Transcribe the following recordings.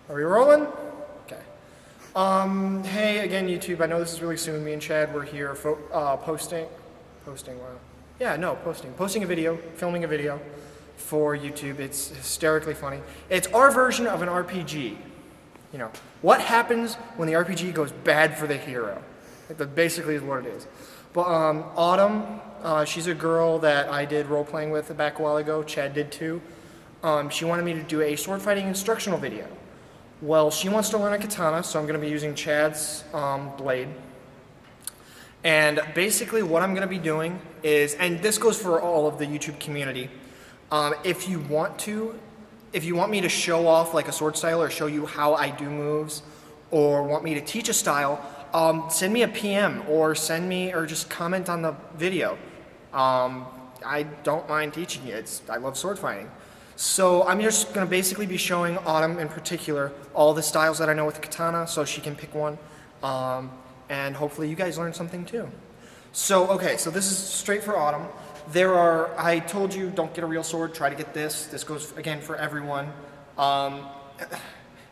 Are we rolling? Okay. Hey again, YouTube. I know this is really soon. Me and Chad were here posting a video, filming a video for YouTube. It's hysterically funny. It's our version of an RPG. You know, what happens when the RPG goes bad for the hero? That basically is what it is. But Autumn, she's a girl that I did role playing with back a while ago. Chad did too. She wanted me to do a sword fighting instructional video. Well, she wants to learn a katana, so I'm going to be using Chad's blade. And basically what I'm going to be doing is, and this goes for all of the YouTube community, if you want me to show off like a sword style or show you how I do moves, or want me to teach a style, send me a PM or just comment on the video. I don't mind teaching you. I love sword fighting. So I'm just going to basically be showing Autumn in particular all the styles that I know with the katana, so she can pick one, and hopefully you guys learn something too. So okay, so this is straight for Autumn. I told you don't get a real sword, try to get this. This goes again for everyone.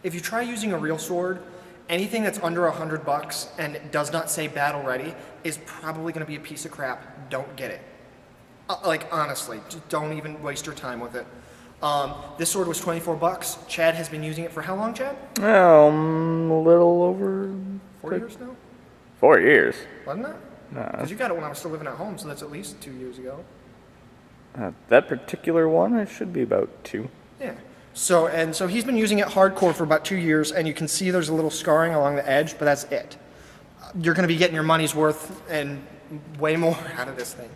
If you try using a real sword, anything that's under $100 and it does not say battle ready is probably going to be a piece of crap. Don't get it. Like honestly, just don't even waste your time with it. This sword was $24. Chad has been using it for how long, Chad? A little over 4 years now? 4 years. Wasn't it? No. Because you got it when I was still living at home, so that's at least 2 years ago. That particular one, it should be about 2. Yeah. So he's been using it hardcore for about 2 years, and you can see there's a little scarring along the edge, but that's it. You're going to be getting your money's worth and way more out of this thing.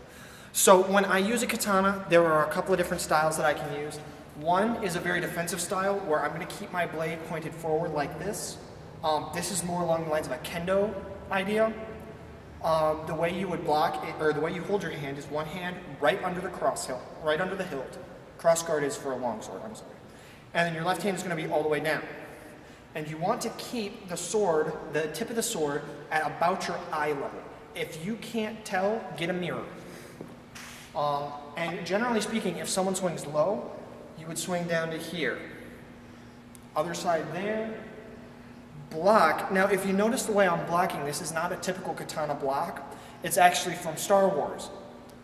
So when I use a katana, there are a couple of different styles that I can use. One is a very defensive style where I'm going to keep my blade pointed forward like this. This is more along the lines of a kendo idea. The way you would block it, or the way you hold your hand, is one hand right under the right under the hilt. Cross guard is for a long sword, I'm sorry. And then your left hand is going to be all the way down. And you want to keep the sword, the tip of the sword, at about your eye level. If you can't tell, get a mirror. And generally speaking, if someone swings low, you would swing down to here. Other side there. Block. Now, if you notice the way I'm blocking, this is not a typical katana block. It's actually from Star Wars.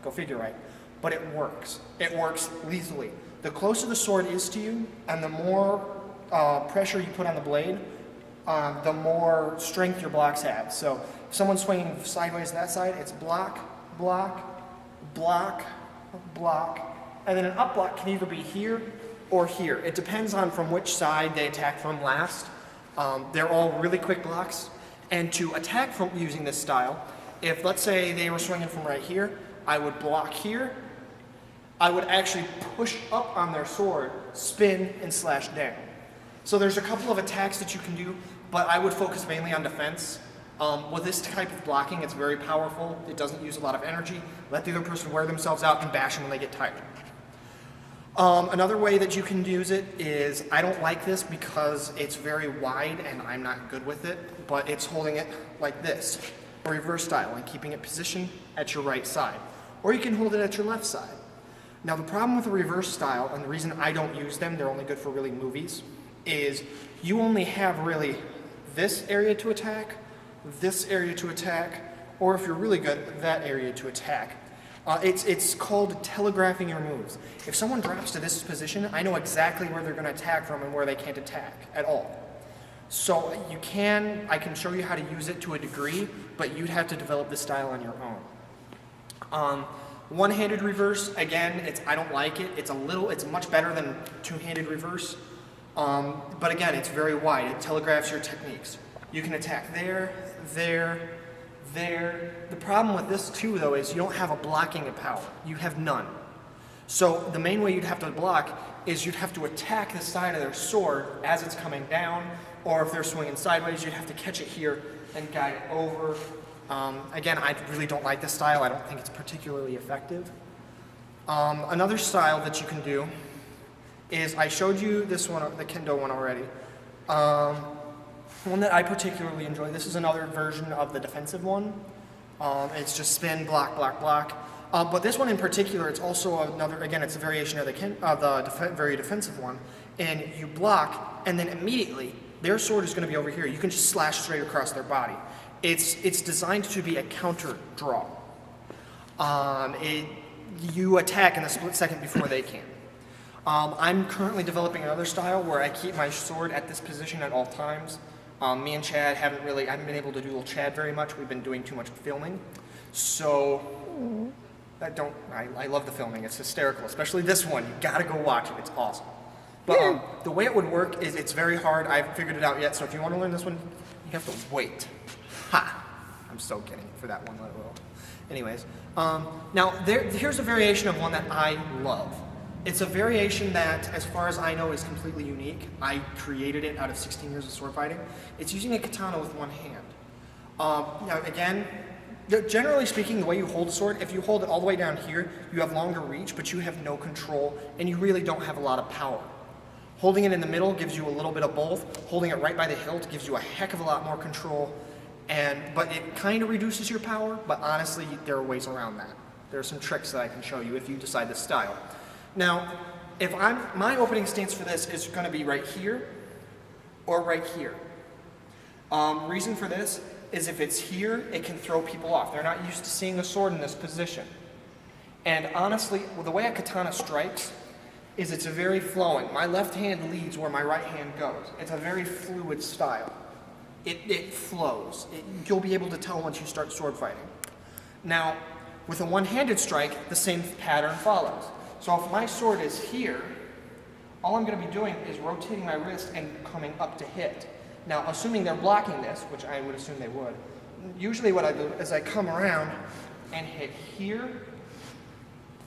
Go figure, right? But it works. It works lethally. The closer the sword is to you, and the more pressure you put on the blade, the more strength your blocks have. So if someone's swinging sideways that side, it's block, block, block, block, and then an up block can either be here or here. It depends on from which side they attack from last. They're all really quick blocks, and to attack from using this style, if let's say they were swinging from right here, I would block here. I would actually push up on their sword, spin, and slash down. So there's a couple of attacks that you can do, but I would focus mainly on defense. With this type of blocking, it's very powerful. It doesn't use a lot of energy. Let the other person wear themselves out and bash them when they get tired. Another way that you can use it is, I don't like this because it's very wide and I'm not good with it, but it's holding it like this, a reverse style, and keeping it positioned at your right side. Or you can hold it at your left side. Now the problem with the reverse style, and the reason I don't use them, they're only good for really movies, is you only have really this area to attack, this area to attack, or if you're really good, that area to attack. It's called telegraphing your moves. If someone drops to this position, I know exactly where they're going to attack from and where they can't attack at all. So I can show you how to use it to a degree, but you'd have to develop this style on your own. One-handed reverse, again, I don't like it. It's much better than two-handed reverse. But again, it's very wide. It telegraphs your techniques. You can attack there, there, there. The problem with this too, though, is you don't have a blocking power. You have none. So the main way you'd have to block is you'd have to attack the side of their sword as it's coming down, or if they're swinging sideways, you'd have to catch it here and guide it over. Again, I really don't like this style. I don't think it's particularly effective. Another style that you can do is, I showed you this one, the kendo one already. One that I particularly enjoy, this is another version of the defensive one. It's just spin, block, block, block. But this one in particular, it's also another, again, it's a variation of the very defensive one, and you block, and then immediately their sword is going to be over here. You can just slash straight across their body. It's designed to be a counter draw. You attack in a split second before they can. I'm currently developing another style where I keep my sword at this position at all times. Me and Chad I haven't been able to duel Chad very much. We've been doing too much filming. So, I love the filming. It's hysterical, especially this one. You gotta go watch it. It's awesome. But the way it would work is it's very hard. I haven't figured it out yet. So if you want to learn this one, you have to wait. Ha! I'm so kidding for that one little. Anyways, now here's a variation of one that I love. It's a variation that, as far as I know, is completely unique. I created it out of 16 years of sword fighting. It's using a katana with one hand. Now again, generally speaking, the way you hold a sword, if you hold it all the way down here, you have longer reach, but you have no control, and you really don't have a lot of power. Holding it in the middle gives you a little bit of both. Holding it right by the hilt gives you a heck of a lot more control, but it kind of reduces your power, but honestly, there are ways around that. There are some tricks that I can show you if you decide this style. Now, my opening stance for this is going to be right here or right here. Reason for this is if it's here, it can throw people off. They're not used to seeing a sword in this position. And honestly, the way a katana strikes is it's a very flowing. My left hand leads where my right hand goes. It's a very fluid style. It flows. You'll be able to tell once you start sword fighting. Now, with a one-handed strike, the same pattern follows. So if my sword is here, all I'm going to be doing is rotating my wrist and coming up to hit. Now, assuming they're blocking this, which I would assume they would, usually what I do is I come around and hit here,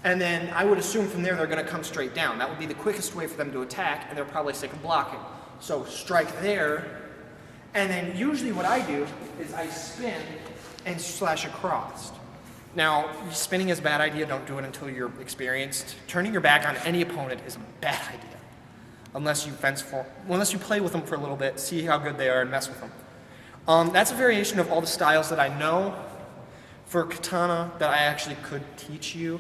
and then I would assume from there they're going to come straight down. That would be the quickest way for them to attack, and they're probably sick of blocking. So strike there, and then usually what I do is I spin and slash across. Now, spinning is a bad idea. Don't do it until you're experienced. Turning your back on any opponent is a bad idea. Unless you play with them for a little bit, see how good they are, and mess with them. That's a variation of all the styles that I know for katana that I actually could teach you.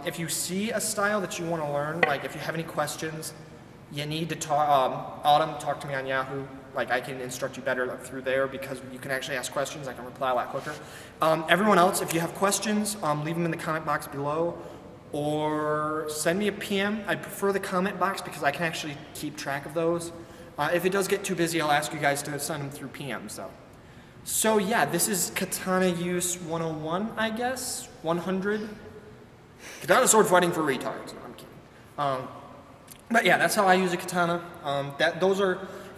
If you see a style that you want to learn, like if you have any questions, you need to talk to me on Yahoo. Like I can instruct you better through there because you can actually ask questions. I can reply a lot quicker. Everyone else, if you have questions, leave them in the comment box below. Or send me a PM. I prefer the comment box because I can actually keep track of those. If it does get too busy, I'll ask you guys to send them through PMs though. So yeah, this is Katana Use 101, I guess. 100. Katana sword fighting for retards. No, I'm kidding. But yeah, that's how I use a katana.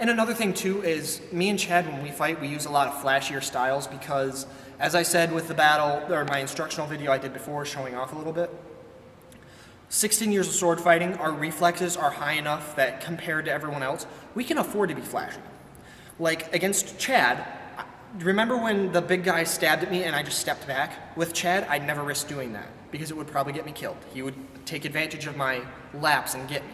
And another thing too is me and Chad, when we fight, we use a lot of flashier styles because, as I said with the battle, or my instructional video I did before showing off a little bit, 16 years of sword fighting, our reflexes are high enough that compared to everyone else, we can afford to be flashy. Like against Chad, remember when the big guy stabbed at me and I just stepped back? With Chad, I'd never risk doing that because it would probably get me killed. He would take advantage of my lapse and get me.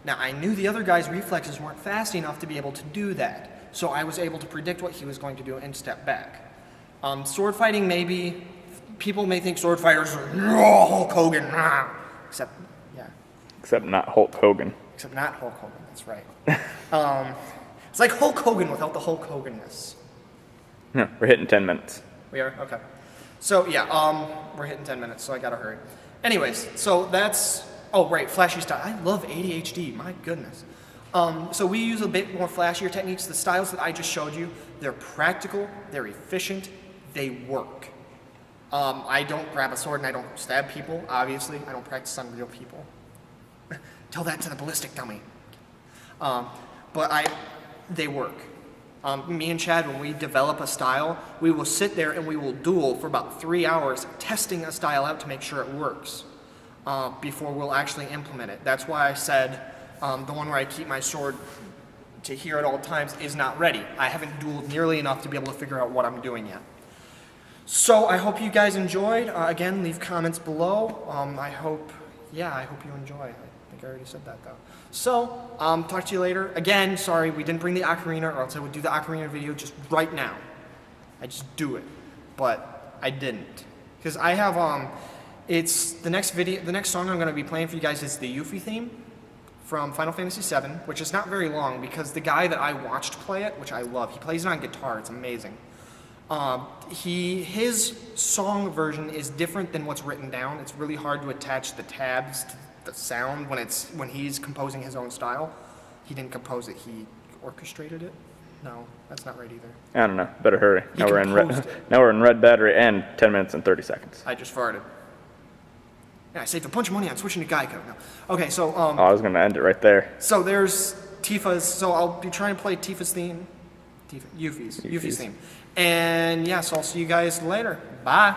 Now, I knew the other guy's reflexes weren't fast enough to be able to do that, so I was able to predict what he was going to do and step back. Sword fighting, maybe, people may think sword fighters are, oh, Hulk Hogan, except, yeah. Except not Hulk Hogan. Except not Hulk Hogan, that's right. It's like Hulk Hogan without the Hulk Hogan-ness. Yeah, we're hitting 10 minutes. We are? Okay. So, yeah, we're hitting 10 minutes, so I gotta hurry. Anyways, so that's... Oh, right, flashy style. I love ADHD, my goodness. So we use a bit more flashier techniques. The styles that I just showed you, they're practical, they're efficient, they work. I don't grab a sword and I don't stab people, obviously. I don't practice on real people. Tell that to the ballistic dummy. But they work. Me and Chad, when we develop a style, we will sit there and we will duel for about 3 hours testing a style out to make sure it works. Before we'll actually implement it. That's why I said the one where I keep my sword to here at all times is not ready. I haven't dueled nearly enough to be able to figure out what I'm doing yet. So I hope you guys enjoyed. Again, leave comments below. I hope you enjoy. I think I already said that though. So, talk to you later. Again, sorry, we didn't bring the ocarina, or else I would do the ocarina video just right now. I just do it, but I didn't. Because I have, it's the next song I'm going to be playing for you guys is the Yuffie theme from Final Fantasy VII, which is not very long because the guy that I watched play it, which I love, he plays it on guitar. It's amazing. His song version is different than what's written down. It's really hard to attach the tabs to the sound when he's composing his own style. He didn't compose it. He orchestrated it. No, that's not right either. I don't know. Better hurry. He Now we're in composed red. it. Now we're in red battery and 10 minutes and 30 seconds. I just farted. Yeah, I saved a bunch of money on switching to Geico. No. Okay, so Oh, I was gonna end it right there. so there's Tifa's. So I'll be trying to play Tifa's theme, Yuffie's theme, and yeah. So I'll see you guys later. Bye.